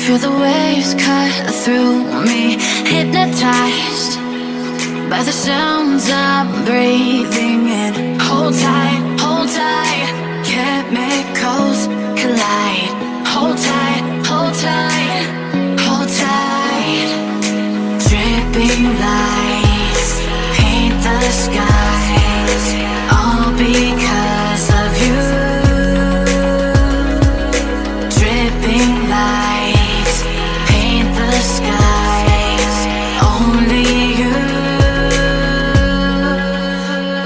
Feel the waves cut through me, hypnotized by the sounds I'm breathing in. Hold tight, chemicals collide. Hold tight, hold tight, hold tight. Dripping lights paint the skies, all because of you. Dripping lights paint the skies, only you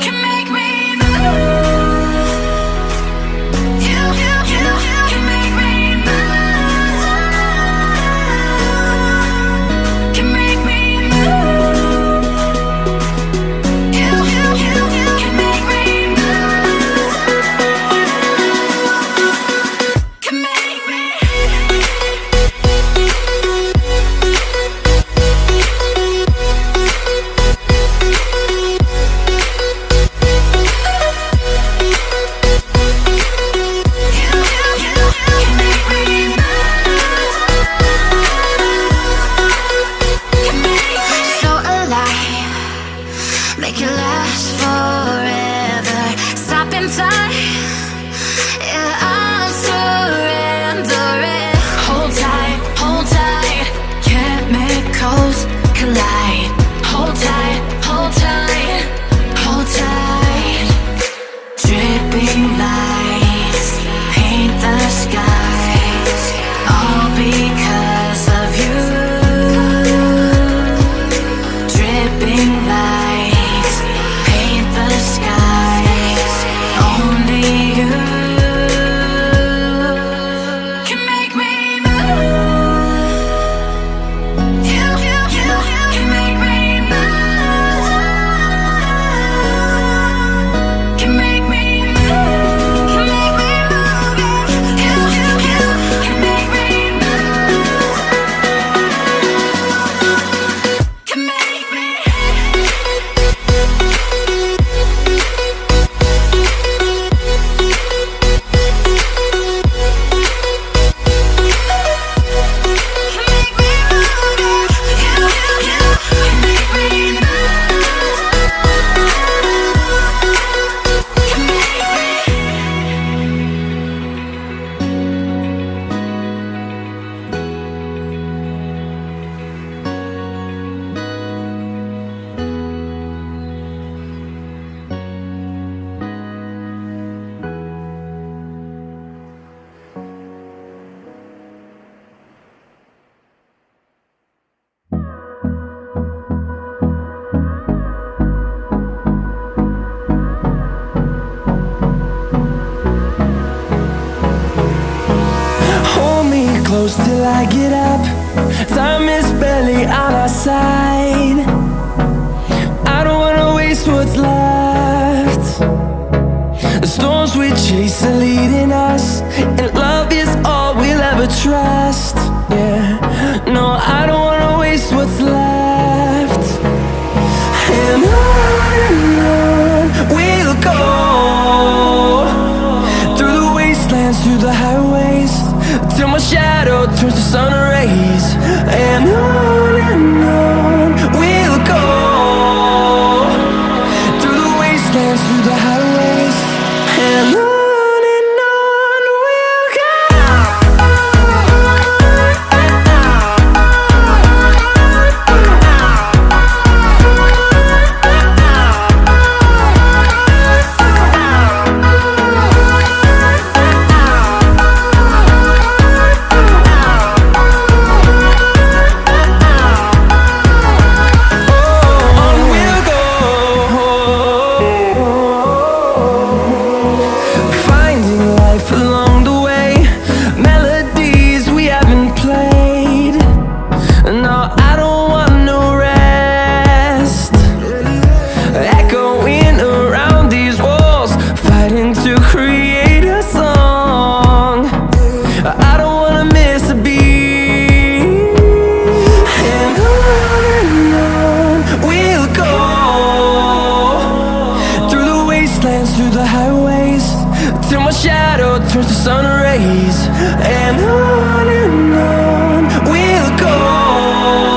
can make me move. You can make me move. Can make me move. You can make me move. Can make me. So alive, make it last forever. Stop in time, yeah, I'll surrender it. Hold tight, chemicals collide. Hold tight, hold tight, hold tight. Dripping lights paint the skies, all because of you. Dripping lights paint the skies, only you can make me move. You can make me move. Can make me move. Can make me move. You can make me move. Can make me. Hold me close till I get up. Time is barely on our side. I don't wanna waste what's left. The storms we chase are leading us, and love is all we'll ever trust. Yeah, no, I don't wanna waste what's left. And on we'll go, through the wastelands, through the highways, till my shadow turns to sun rays. And on we'll go, through the wastelands, through the highways, and on we'll go. till my shadow turns to sun rays. And on we'll go.